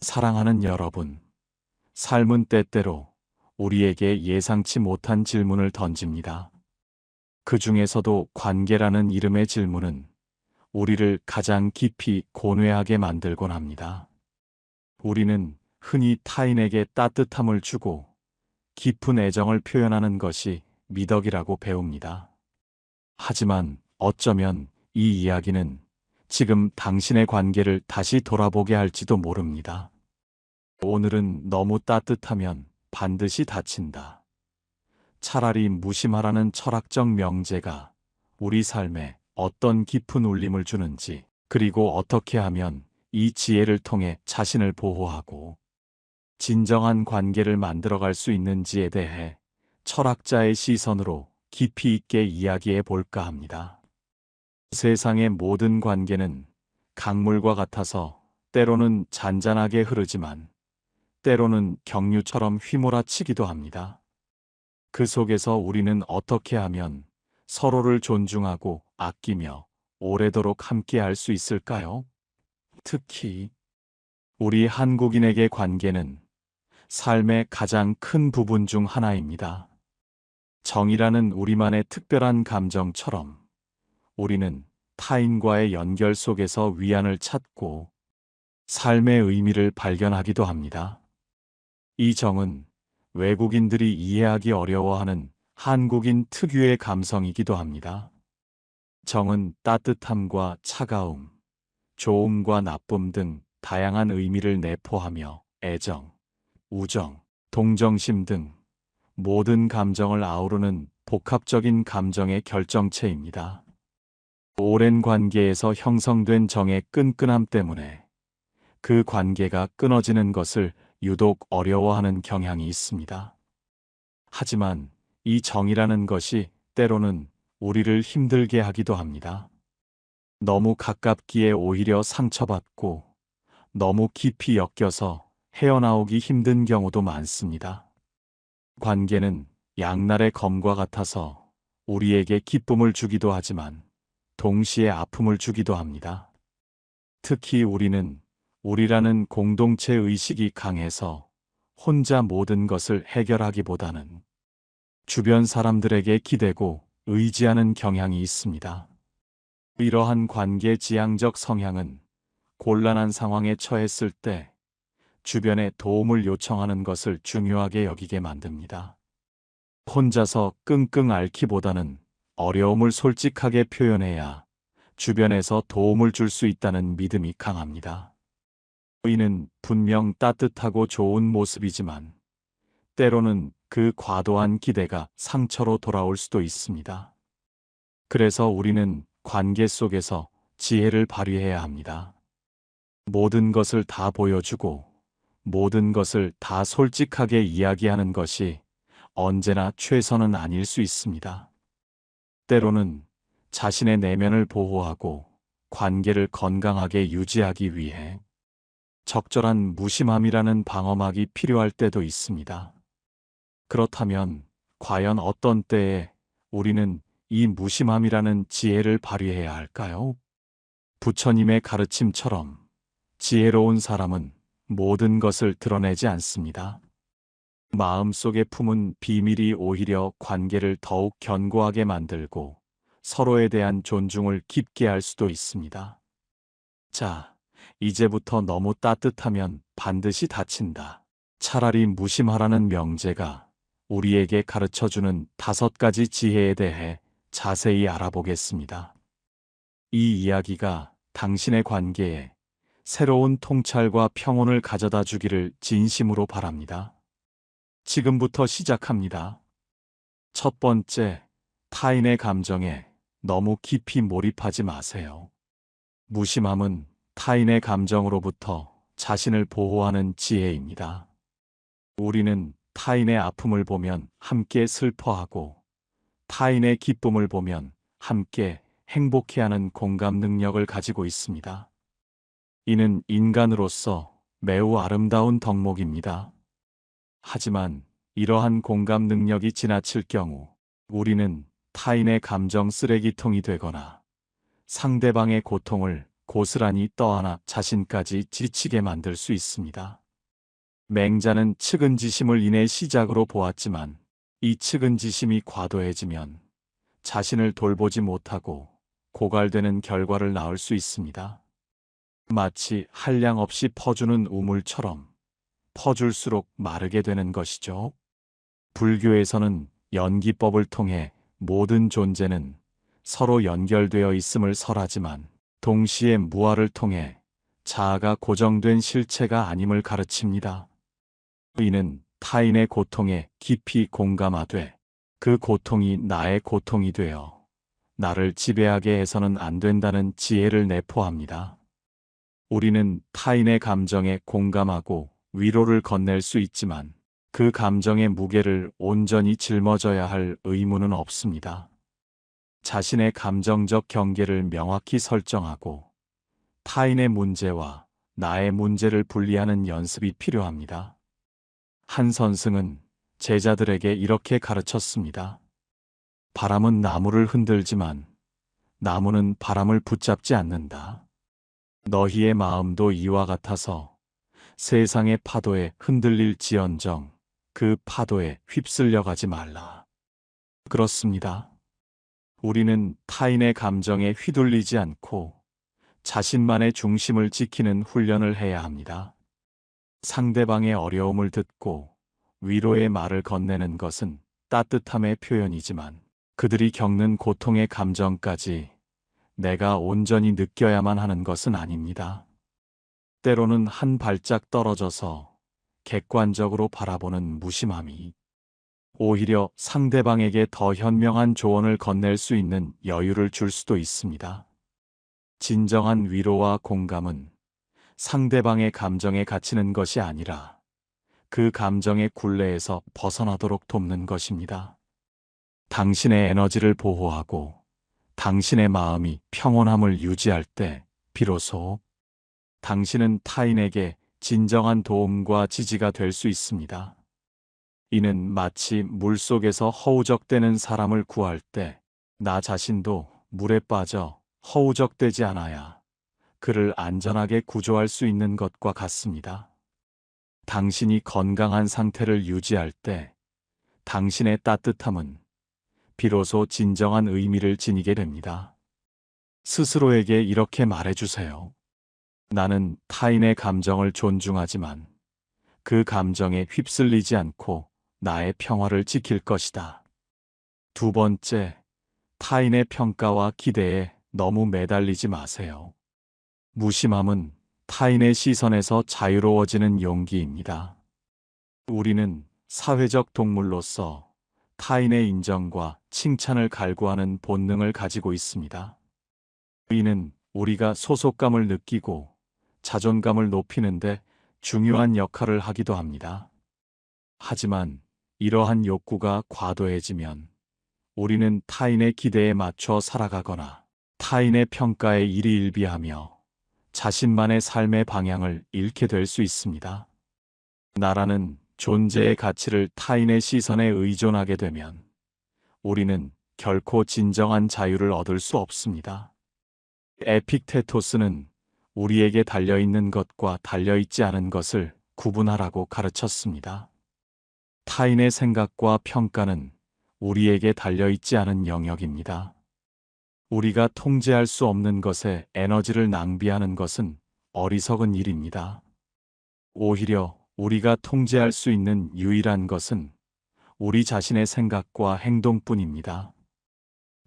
사랑하는 여러분, 삶은 때때로 우리에게 예상치 못한 질문을 던집니다. 그 중에서도 관계라는 이름의 질문은 우리를 가장 깊이 고뇌하게 만들곤 합니다. 우리는 흔히 타인에게 따뜻함을 주고 깊은 애정을 표현하는 것이 미덕이라고 배웁니다. 하지만 어쩌면 이 이야기는 지금 당신의 관계를 다시 돌아보게 할지도 모릅니다. 오늘은 너무 따뜻하면 반드시 다친다. 차라리 무심하라는 철학적 명제가 우리 삶에 어떤 깊은 울림을 주는지, 그리고 어떻게 하면 이 지혜를 통해 자신을 보호하고 진정한 관계를 만들어갈 수 있는지에 대해 철학자의 시선으로 깊이 있게 이야기해 볼까 합니다. 세상의 모든 관계는 강물과 같아서 때로는 잔잔하게 흐르지만 때로는 경류처럼 휘몰아치기도 합니다. 그 속에서 우리는 어떻게 하면 서로를 존중하고 아끼며 오래도록 함께할 수 있을까요? 특히 우리 한국인에게 관계는 삶의 가장 큰 부분 중 하나입니다. 정이라는 우리만의 특별한 감정처럼 우리는 타인과의 연결 속에서 위안을 찾고 삶의 의미를 발견하기도 합니다. 이 정은 외국인들이 이해하기 어려워하는 한국인 특유의 감성이기도 합니다. 정은 따뜻함과 차가움, 좋음과 나쁨 등 다양한 의미를 내포하며 애정, 우정, 동정심 등 모든 감정을 아우르는 복합적인 감정의 결정체입니다. 오랜 관계에서 형성된 정의 끈끈함 때문에 그 관계가 끊어지는 것을 유독 어려워하는 경향이 있습니다. 하지만 이 정이라는 것이 때로는 우리를 힘들게 하기도 합니다. 너무 가깝기에 오히려 상처받고 너무 깊이 엮여서 헤어나오기 힘든 경우도 많습니다. 관계는 양날의 검과 같아서 우리에게 기쁨을 주기도 하지만 동시에 아픔을 주기도 합니다. 특히 우리는 우리라는 공동체 의식이 강해서 혼자 모든 것을 해결하기보다는 주변 사람들에게 기대고 의지하는 경향이 있습니다. 이러한 관계 지향적 성향은 곤란한 상황에 처했을 때 주변에 도움을 요청하는 것을 중요하게 여기게 만듭니다. 혼자서 끙끙 앓기보다는 어려움을 솔직하게 표현해야 주변에서 도움을 줄 수 있다는 믿음이 강합니다. 이는 분명 따뜻하고 좋은 모습이지만 때로는 그 과도한 기대가 상처로 돌아올 수도 있습니다. 그래서 우리는 관계 속에서 지혜를 발휘해야 합니다. 모든 것을 다 보여주고 모든 것을 다 솔직하게 이야기하는 것이 언제나 최선은 아닐 수 있습니다. 때로는 자신의 내면을 보호하고 관계를 건강하게 유지하기 위해 적절한 무심함이라는 방어막이 필요할 때도 있습니다. 그렇다면 과연 어떤 때에 우리는 이 무심함이라는 지혜를 발휘해야 할까요? 부처님의 가르침처럼 지혜로운 사람은 모든 것을 드러내지 않습니다. 마음속에 품은 비밀이 오히려 관계를 더욱 견고하게 만들고 서로에 대한 존중을 깊게 할 수도 있습니다. 자, 이제부터 너무 따뜻하면 반드시 다친다. 차라리 무심하라는 명제가 우리에게 가르쳐주는 5가지 지혜에 대해 자세히 알아보겠습니다. 이 이야기가 당신의 관계에 새로운 통찰과 평온을 가져다 주기를 진심으로 바랍니다. 지금부터 시작합니다. 첫 번째, 타인의 감정에 너무 깊이 몰입하지 마세요. 무심함은 타인의 감정으로부터 자신을 보호하는 지혜입니다. 우리는 타인의 아픔을 보면 함께 슬퍼하고 타인의 기쁨을 보면 함께 행복해하는 공감 능력을 가지고 있습니다. 이는 인간으로서 매우 아름다운 덕목입니다. 하지만 이러한 공감 능력이 지나칠 경우 우리는 타인의 감정 쓰레기통이 되거나 상대방의 고통을 고스란히 떠안아 자신까지 지치게 만들 수 있습니다. 맹자는 측은지심을 인해 시작으로 보았지만 이 측은지심이 과도해지면 자신을 돌보지 못하고 고갈되는 결과를 낳을 수 있습니다. 마치 한량 없이 퍼주는 우물처럼 퍼줄수록 마르게 되는 것이죠. 불교에서는 연기법을 통해 모든 존재는 서로 연결되어 있음을 설하지만 동시에 무아를 통해 자아가 고정된 실체가 아님을 가르칩니다. 이는 타인의 고통에 깊이 공감하되 그 고통이 나의 고통이 되어 나를 지배하게 해서는 안 된다는 지혜를 내포합니다. 우리는 타인의 감정에 공감하고 위로를 건넬 수 있지만 그 감정의 무게를 온전히 짊어져야 할 의무는 없습니다. 자신의 감정적 경계를 명확히 설정하고 타인의 문제와 나의 문제를 분리하는 연습이 필요합니다. 한 선승은 제자들에게 이렇게 가르쳤습니다. 바람은 나무를 흔들지만 나무는 바람을 붙잡지 않는다. 너희의 마음도 이와 같아서 세상의 파도에 흔들릴지언정 그 파도에 휩쓸려 가지 말라. 그렇습니다. 우리는 타인의 감정에 휘둘리지 않고 자신만의 중심을 지키는 훈련을 해야 합니다. 상대방의 어려움을 듣고 위로의 말을 건네는 것은 따뜻함의 표현이지만 그들이 겪는 고통의 감정까지 내가 온전히 느껴야만 하는 것은 아닙니다. 때로는 한 발짝 떨어져서 객관적으로 바라보는 무심함이 오히려 상대방에게 더 현명한 조언을 건넬 수 있는 여유를 줄 수도 있습니다. 진정한 위로와 공감은 상대방의 감정에 갇히는 것이 아니라 그 감정의 굴레에서 벗어나도록 돕는 것입니다. 당신의 에너지를 보호하고 당신의 마음이 평온함을 유지할 때 비로소 당신은 타인에게 진정한 도움과 지지가 될 수 있습니다. 이는 마치 물속에서 허우적대는 사람을 구할 때 나 자신도 물에 빠져 허우적대지 않아야 그를 안전하게 구조할 수 있는 것과 같습니다. 당신이 건강한 상태를 유지할 때 당신의 따뜻함은 비로소 진정한 의미를 지니게 됩니다. 스스로에게 이렇게 말해주세요. 나는 타인의 감정을 존중하지만 그 감정에 휩쓸리지 않고 나의 평화를 지킬 것이다. 두 번째, 타인의 평가와 기대에 너무 매달리지 마세요. 무심함은 타인의 시선에서 자유로워지는 용기입니다. 우리는 사회적 동물로서 타인의 인정과 칭찬을 갈구하는 본능을 가지고 있습니다. 이는 우리가 소속감을 느끼고 자존감을 높이는데 중요한 역할을 하기도 합니다. 하지만 이러한 욕구가 과도해지면 우리는 타인의 기대에 맞춰 살아가거나 타인의 평가에 일희일비하며 자신만의 삶의 방향을 잃게 될 수 있습니다. 나라는 존재의 가치를 타인의 시선에 의존하게 되면 우리는 결코 진정한 자유를 얻을 수 없습니다. 에픽테토스는 우리에게 달려있는 것과 달려있지 않은 것을 구분하라고 가르쳤습니다. 타인의 생각과 평가는 우리에게 달려있지 않은 영역입니다. 우리가 통제할 수 없는 것에 에너지를 낭비하는 것은 어리석은 일입니다. 오히려 우리가 통제할 수 있는 유일한 것은 우리 자신의 생각과 행동뿐입니다.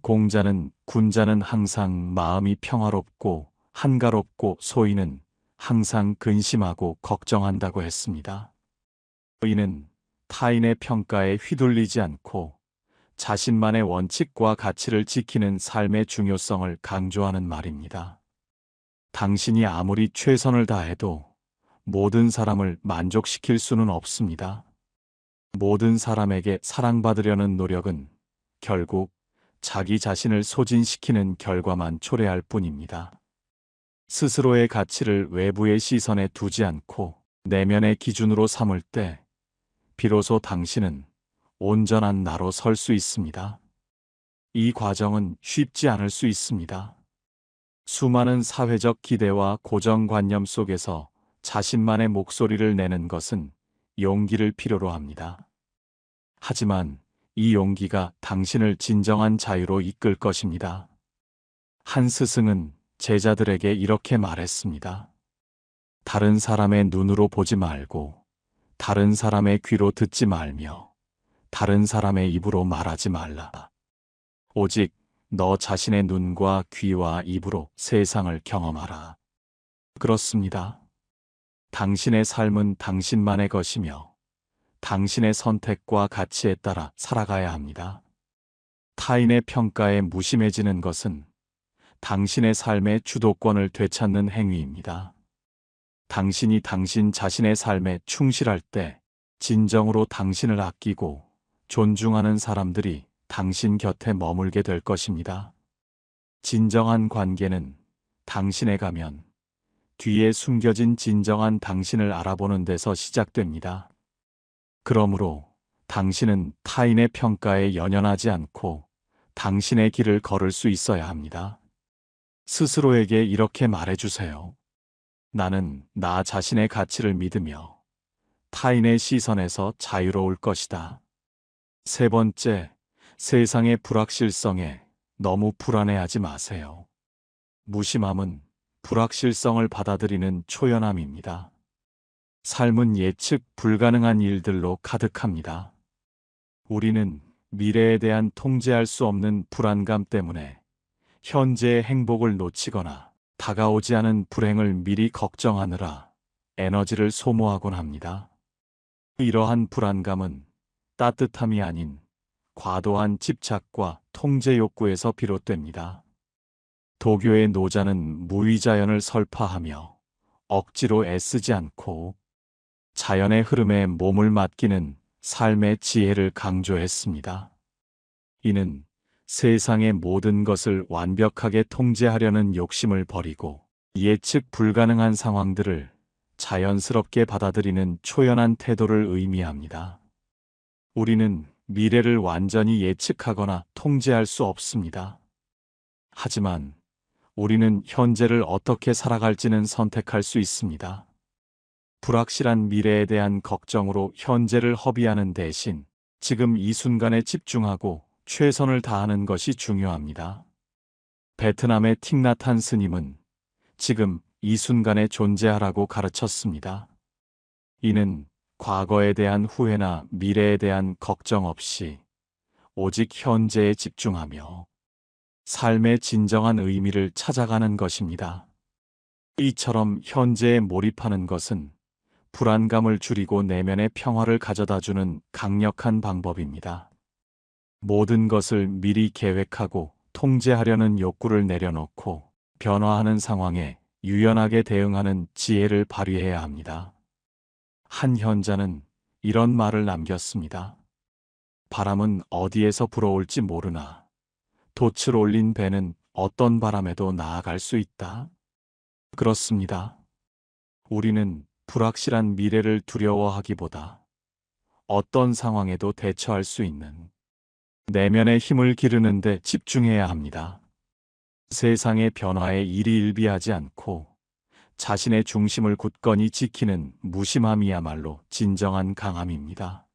공자는 군자는 항상 마음이 평화롭고 한가롭고 소인은 항상 근심하고 걱정한다고 했습니다. 이는 타인의 평가에 휘둘리지 않고 자신만의 원칙과 가치를 지키는 삶의 중요성을 강조하는 말입니다. 당신이 아무리 최선을 다해도 모든 사람을 만족시킬 수는 없습니다. 모든 사람에게 사랑받으려는 노력은 결국 자기 자신을 소진시키는 결과만 초래할 뿐입니다. 스스로의 가치를 외부의 시선에 두지 않고 내면의 기준으로 삼을 때 비로소 당신은 온전한 나로 설 수 있습니다. 이 과정은 쉽지 않을 수 있습니다. 수많은 사회적 기대와 고정관념 속에서 자신만의 목소리를 내는 것은 용기를 필요로 합니다. 하지만 이 용기가 당신을 진정한 자유로 이끌 것입니다. 한 스승은 제자들에게 이렇게 말했습니다. 다른 사람의 눈으로 보지 말고, 다른 사람의 귀로 듣지 말며, 다른 사람의 입으로 말하지 말라. 오직 너 자신의 눈과 귀와 입으로 세상을 경험하라. 그렇습니다. 당신의 삶은 당신만의 것이며 당신의 선택과 가치에 따라 살아가야 합니다. 타인의 평가에 무심해지는 것은 당신의 삶의 주도권을 되찾는 행위입니다. 당신이 당신 자신의 삶에 충실할 때 진정으로 당신을 아끼고 존중하는 사람들이 당신 곁에 머물게 될 것입니다. 진정한 관계는 당신의 가면, 뒤에 숨겨진 진정한 당신을 알아보는 데서 시작됩니다. 그러므로 당신은 타인의 평가에 연연하지 않고 당신의 길을 걸을 수 있어야 합니다. 스스로에게 이렇게 말해주세요. 나는 나 자신의 가치를 믿으며 타인의 시선에서 자유로울 것이다. 세 번째, 세상의 불확실성에 너무 불안해하지 마세요. 무심함은 불확실성을 받아들이는 초연함입니다. 삶은 예측 불가능한 일들로 가득합니다. 우리는 미래에 대한 통제할 수 없는 불안감 때문에 현재의 행복을 놓치거나 다가오지 않은 불행을 미리 걱정하느라 에너지를 소모하곤 합니다. 이러한 불안감은 따뜻함이 아닌 과도한 집착과 통제 욕구에서 비롯됩니다. 도교의 노자는 무위자연을 설파하며 억지로 애쓰지 않고 자연의 흐름에 몸을 맡기는 삶의 지혜를 강조했습니다. 이는 세상의 모든 것을 완벽하게 통제하려는 욕심을 버리고 예측 불가능한 상황들을 자연스럽게 받아들이는 초연한 태도를 의미합니다. 우리는 미래를 완전히 예측하거나 통제할 수 없습니다. 하지만 우리는 현재를 어떻게 살아갈지는 선택할 수 있습니다. 불확실한 미래에 대한 걱정으로 현재를 허비하는 대신 지금 이 순간에 집중하고 최선을 다하는 것이 중요합니다. 베트남의 틱나탄 스님은 지금 이 순간에 존재하라고 가르쳤습니다. 이는 과거에 대한 후회나 미래에 대한 걱정 없이 오직 현재에 집중하며 삶의 진정한 의미를 찾아가는 것입니다. 이처럼 현재에 몰입하는 것은 불안감을 줄이고 내면의 평화를 가져다주는 강력한 방법입니다. 모든 것을 미리 계획하고 통제하려는 욕구를 내려놓고 변화하는 상황에 유연하게 대응하는 지혜를 발휘해야 합니다. 한 현자는 이런 말을 남겼습니다. 바람은 어디에서 불어올지 모르나 돛을 올린 배는 어떤 바람에도 나아갈 수 있다. 그렇습니다. 우리는 불확실한 미래를 두려워하기보다 어떤 상황에도 대처할 수 있는 내면의 힘을 기르는 데 집중해야 합니다. 세상의 변화에 일희일비하지 않고 자신의 중심을 굳건히 지키는 무심함이야말로 진정한 강함입니다.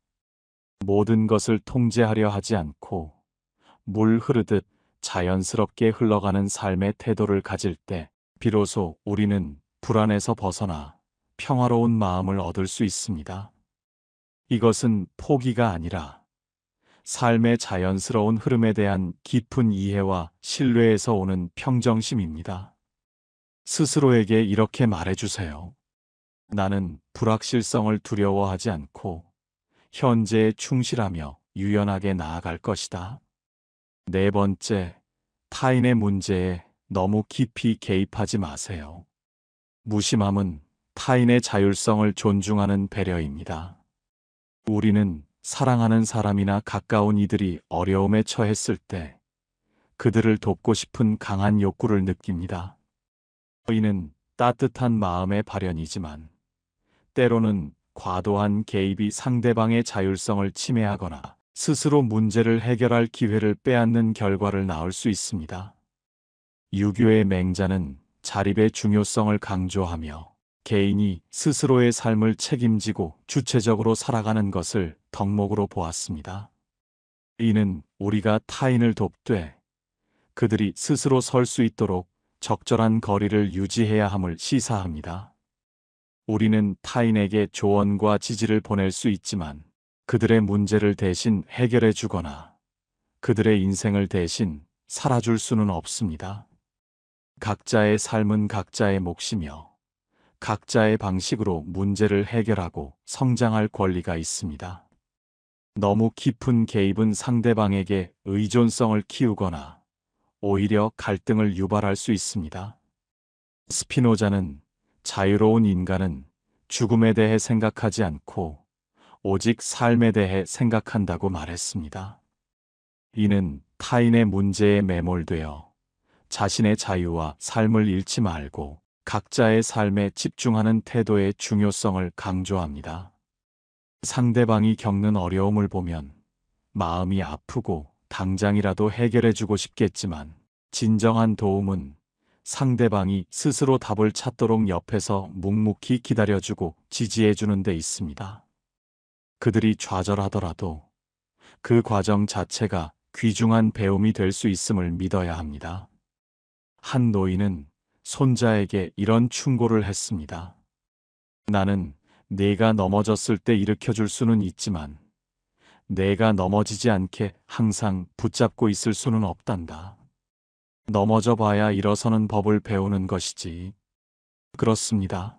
모든 것을 통제하려 하지 않고 물 흐르듯 자연스럽게 흘러가는 삶의 태도를 가질 때 비로소 우리는 불안에서 벗어나 평화로운 마음을 얻을 수 있습니다. 이것은 포기가 아니라 삶의 자연스러운 흐름에 대한 깊은 이해와 신뢰에서 오는 평정심입니다. 스스로에게 이렇게 말해주세요. 나는 불확실성을 두려워하지 않고 현재에 충실하며 유연하게 나아갈 것이다. 네 번째, 타인의 문제에 너무 깊이 개입하지 마세요. 무심함은 타인의 자율성을 존중하는 배려입니다. 우리는 사랑하는 사람이나 가까운 이들이 어려움에 처했을 때 그들을 돕고 싶은 강한 욕구를 느낍니다. 이는 따뜻한 마음의 발현이지만 때로는 과도한 개입이 상대방의 자율성을 침해하거나 스스로 문제를 해결할 기회를 빼앗는 결과를 낳을 수 있습니다. 유교의 맹자는 자립의 중요성을 강조하며 개인이 스스로의 삶을 책임지고 주체적으로 살아가는 것을 덕목으로 보았습니다. 이는 우리가 타인을 돕되 그들이 스스로 설 수 있도록 적절한 거리를 유지해야 함을 시사합니다. 우리는 타인에게 조언과 지지를 보낼 수 있지만 그들의 문제를 대신 해결해 주거나 그들의 인생을 대신 살아줄 수는 없습니다. 각자의 삶은 각자의 몫이며 각자의 방식으로 문제를 해결하고 성장할 권리가 있습니다. 너무 깊은 개입은 상대방에게 의존성을 키우거나 오히려 갈등을 유발할 수 있습니다. 스피노자는 자유로운 인간은 죽음에 대해 생각하지 않고 오직 삶에 대해 생각한다고 말했습니다. 이는 타인의 문제에 매몰되어 자신의 자유와 삶을 잃지 말고 각자의 삶에 집중하는 태도의 중요성을 강조합니다. 상대방이 겪는 어려움을 보면 마음이 아프고 당장이라도 해결해주고 싶겠지만 진정한 도움은 상대방이 스스로 답을 찾도록 옆에서 묵묵히 기다려주고 지지해주는 데 있습니다. 그들이 좌절하더라도 그 과정 자체가 귀중한 배움이 될 수 있음을 믿어야 합니다. 한 노인은 손자에게 이런 충고를 했습니다. 나는 내가 넘어졌을 때 일으켜줄 수는 있지만 내가 넘어지지 않게 항상 붙잡고 있을 수는 없단다. 넘어져 봐야 일어서는 법을 배우는 것이지. 그렇습니다.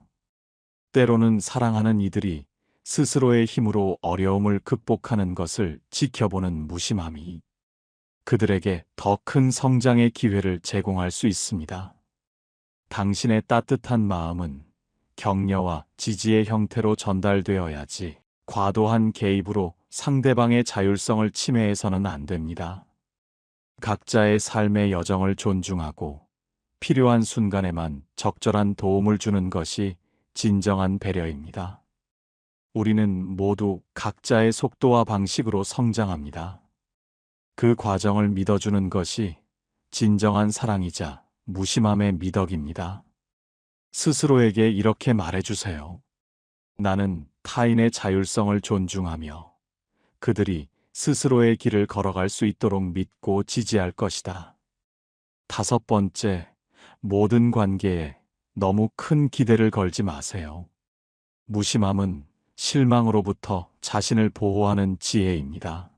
때로는 사랑하는 이들이 스스로의 힘으로 어려움을 극복하는 것을 지켜보는 무심함이 그들에게 더 큰 성장의 기회를 제공할 수 있습니다. 당신의 따뜻한 마음은 격려와 지지의 형태로 전달되어야지 과도한 개입으로 상대방의 자율성을 침해해서는 안 됩니다. 각자의 삶의 여정을 존중하고 필요한 순간에만 적절한 도움을 주는 것이 진정한 배려입니다. 우리는 모두 각자의 속도와 방식으로 성장합니다. 그 과정을 믿어주는 것이 진정한 사랑이자 무심함의 미덕입니다. 스스로에게 이렇게 말해주세요. 나는 타인의 자율성을 존중하며 그들이 스스로의 길을 걸어갈 수 있도록 믿고 지지할 것이다. 5번째, 모든 관계에 너무 큰 기대를 걸지 마세요. 무심함은 실망으로부터 자신을 보호하는 지혜입니다.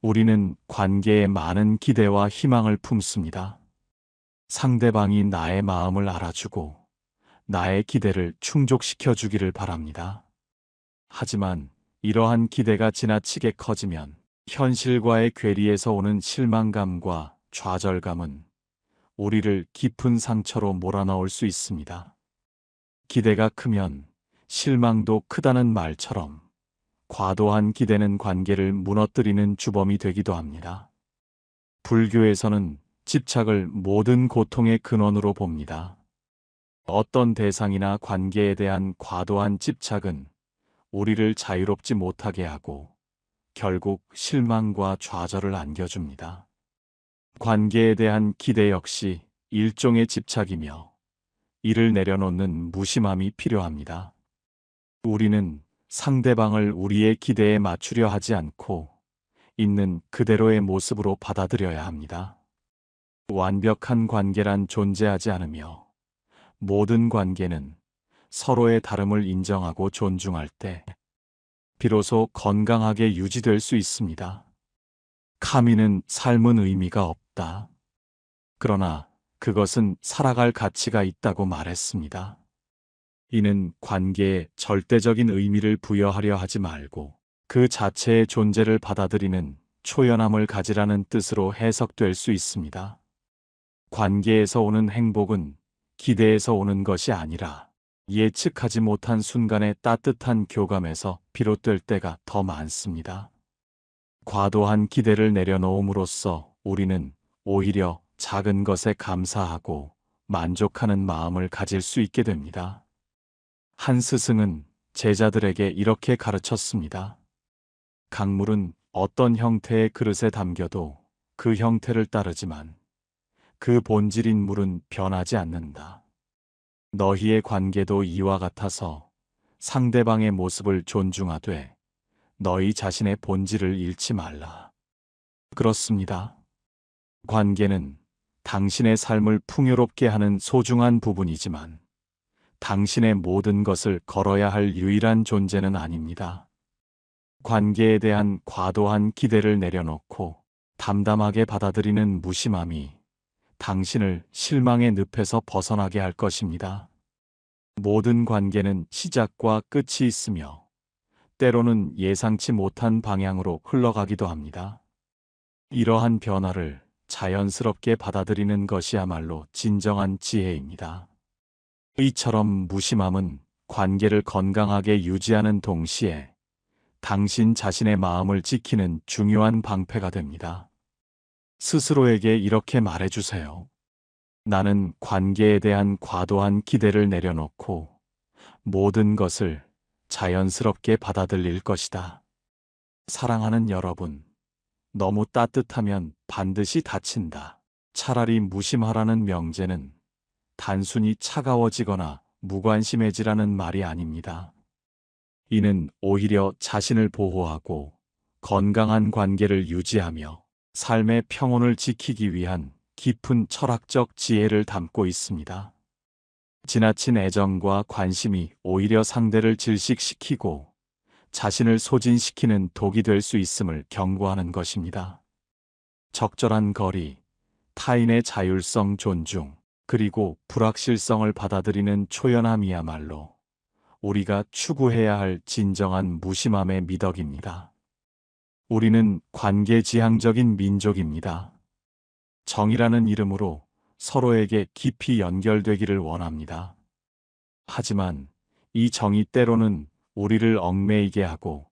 우리는 관계에 많은 기대와 희망을 품습니다. 상대방이 나의 마음을 알아주고 나의 기대를 충족시켜 주기를 바랍니다. 하지만 이러한 기대가 지나치게 커지면 현실과의 괴리에서 오는 실망감과 좌절감은 우리를 깊은 상처로 몰아넣을 수 있습니다. 기대가 크면 실망도 크다는 말처럼 과도한 기대는 관계를 무너뜨리는 주범이 되기도 합니다. 불교에서는 집착을 모든 고통의 근원으로 봅니다. 어떤 대상이나 관계에 대한 과도한 집착은 우리를 자유롭지 못하게 하고 결국 실망과 좌절을 안겨줍니다. 관계에 대한 기대 역시 일종의 집착이며 이를 내려놓는 무심함이 필요합니다. 우리는 상대방을 우리의 기대에 맞추려 하지 않고 있는 그대로의 모습으로 받아들여야 합니다. 완벽한 관계란 존재하지 않으며 모든 관계는 서로의 다름을 인정하고 존중할 때 비로소 건강하게 유지될 수 있습니다. 카미는 삶은 의미가 없다. 그러나 그것은 살아갈 가치가 있다고 말했습니다. 이는 관계에 절대적인 의미를 부여하려 하지 말고 그 자체의 존재를 받아들이는 초연함을 가지라는 뜻으로 해석될 수 있습니다. 관계에서 오는 행복은 기대에서 오는 것이 아니라 예측하지 못한 순간의 따뜻한 교감에서 비롯될 때가 더 많습니다. 과도한 기대를 내려놓음으로써 우리는 오히려 작은 것에 감사하고 만족하는 마음을 가질 수 있게 됩니다. 한 스승은 제자들에게 이렇게 가르쳤습니다. 강물은 어떤 형태의 그릇에 담겨도 그 형태를 따르지만 그 본질인 물은 변하지 않는다. 너희의 관계도 이와 같아서 상대방의 모습을 존중하되 너희 자신의 본질을 잃지 말라. 그렇습니다. 관계는 당신의 삶을 풍요롭게 하는 소중한 부분이지만 당신의 모든 것을 걸어야 할 유일한 존재는 아닙니다. 관계에 대한 과도한 기대를 내려놓고 담담하게 받아들이는 무심함이 당신을 실망의 늪에서 벗어나게 할 것입니다. 모든 관계는 시작과 끝이 있으며 때로는 예상치 못한 방향으로 흘러가기도 합니다. 이러한 변화를 자연스럽게 받아들이는 것이야말로 진정한 지혜입니다. 이처럼 무심함은 관계를 건강하게 유지하는 동시에 당신 자신의 마음을 지키는 중요한 방패가 됩니다. 스스로에게 이렇게 말해주세요. 나는 관계에 대한 과도한 기대를 내려놓고 모든 것을 자연스럽게 받아들일 것이다. 사랑하는 여러분, 너무 따뜻하면 반드시 다친다. 차라리 무심하라는 명제는 단순히 차가워지거나 무관심해지라는 말이 아닙니다. 이는 오히려 자신을 보호하고 건강한 관계를 유지하며 삶의 평온을 지키기 위한 깊은 철학적 지혜를 담고 있습니다. 지나친 애정과 관심이 오히려 상대를 질식시키고 자신을 소진시키는 독이 될 수 있음을 경고하는 것입니다. 적절한 거리, 타인의 자율성 존중, 그리고 불확실성을 받아들이는 초연함이야말로 우리가 추구해야 할 진정한 무심함의 미덕입니다. 우리는 관계지향적인 민족입니다. 정이라는 이름으로 서로에게 깊이 연결되기를 원합니다. 하지만 이 정이 때로는 우리를 얽매이게 하고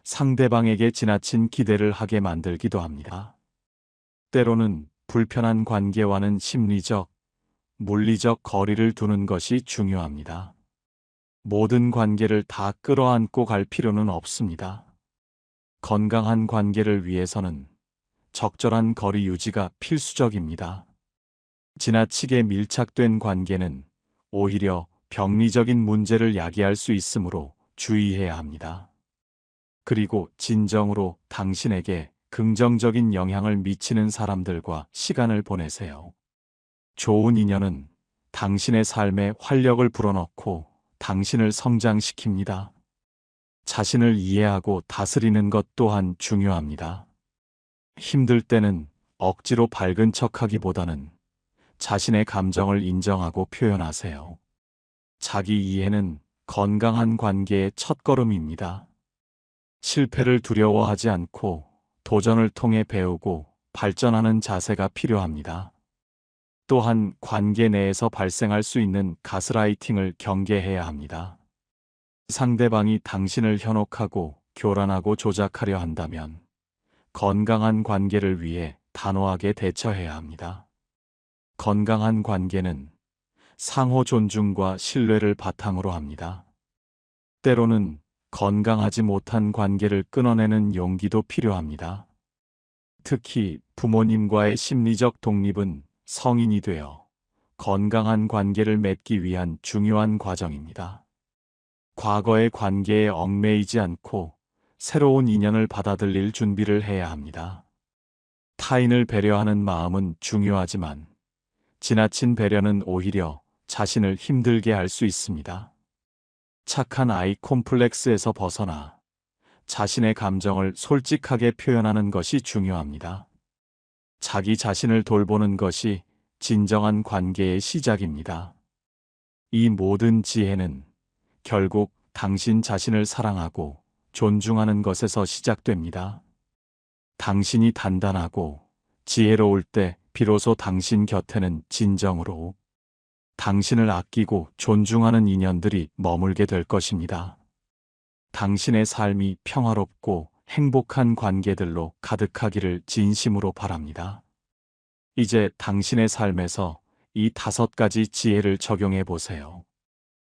상대방에게 지나친 기대를 하게 만들기도 합니다. 때로는 불편한 관계와는 심리적, 물리적 거리를 두는 것이 중요합니다. 모든 관계를 다 끌어안고 갈 필요는 없습니다. 건강한 관계를 위해서는 적절한 거리 유지가 필수적입니다. 지나치게 밀착된 관계는 오히려 병리적인 문제를 야기할 수 있으므로 주의해야 합니다. 그리고 진정으로 당신에게 긍정적인 영향을 미치는 사람들과 시간을 보내세요. 좋은 인연은 당신의 삶에 활력을 불어넣고 당신을 성장시킵니다. 자신을 이해하고 다스리는 것 또한 중요합니다. 힘들 때는 억지로 밝은 척하기보다는 자신의 감정을 인정하고 표현하세요. 자기 이해는 건강한 관계의 첫걸음입니다. 실패를 두려워하지 않고 도전을 통해 배우고 발전하는 자세가 필요합니다. 또한 관계 내에서 발생할 수 있는 가스라이팅을 경계해야 합니다. 상대방이 당신을 현혹하고 교란하고 조작하려 한다면 건강한 관계를 위해 단호하게 대처해야 합니다. 건강한 관계는 상호 존중과 신뢰를 바탕으로 합니다. 때로는 건강하지 못한 관계를 끊어내는 용기도 필요합니다. 특히 부모님과의 심리적 독립은 성인이 되어 건강한 관계를 맺기 위한 중요한 과정입니다. 과거의 관계에 얽매이지 않고 새로운 인연을 받아들일 준비를 해야 합니다. 타인을 배려하는 마음은 중요하지만 지나친 배려는 오히려 자신을 힘들게 할 수 있습니다. 착한 아이 콤플렉스에서 벗어나 자신의 감정을 솔직하게 표현하는 것이 중요합니다. 자기 자신을 돌보는 것이 진정한 관계의 시작입니다. 이 모든 지혜는 결국 당신 자신을 사랑하고 존중하는 것에서 시작됩니다. 당신이 단단하고 지혜로울 때 비로소 당신 곁에는 진정으로 당신을 아끼고 존중하는 인연들이 머물게 될 것입니다. 당신의 삶이 평화롭고 행복한 관계들로 가득하기를 진심으로 바랍니다. 이제 당신의 삶에서 이 5가지 지혜를 적용해 보세요.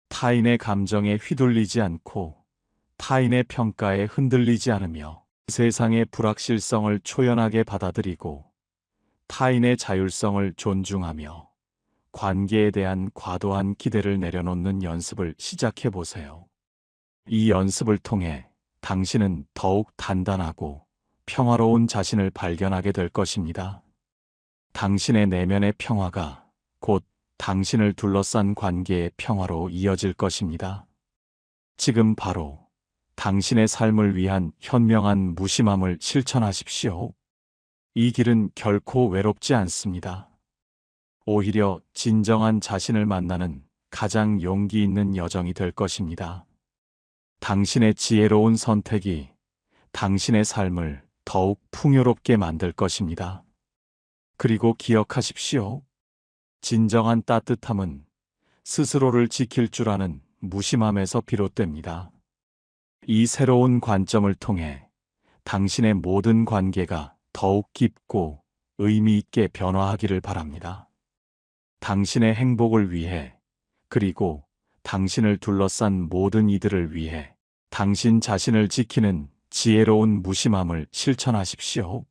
타인의 감정에 휘둘리지 않고 타인의 평가에 흔들리지 않으며 세상의 불확실성을 초연하게 받아들이고 타인의 자율성을 존중하며 관계에 대한 과도한 기대를 내려놓는 연습을 시작해 보세요. 이 연습을 통해 당신은 더욱 단단하고 평화로운 자신을 발견하게 될 것입니다. 당신의 내면의 평화가 곧 당신을 둘러싼 관계의 평화로 이어질 것입니다. 지금 바로 당신의 삶을 위한 현명한 무심함을 실천하십시오. 이 길은 결코 외롭지 않습니다. 오히려 진정한 자신을 만나는 가장 용기 있는 여정이 될 것입니다. 당신의 지혜로운 선택이 당신의 삶을 더욱 풍요롭게 만들 것입니다. 그리고 기억하십시오. 진정한 따뜻함은 스스로를 지킬 줄 아는 무심함에서 비롯됩니다. 이 새로운 관점을 통해 당신의 모든 관계가 더욱 깊고 의미 있게 변화하기를 바랍니다. 당신의 행복을 위해, 그리고 당신을 둘러싼 모든 이들을 위해 당신 자신을 지키는 지혜로운 무심함을 실천하십시오.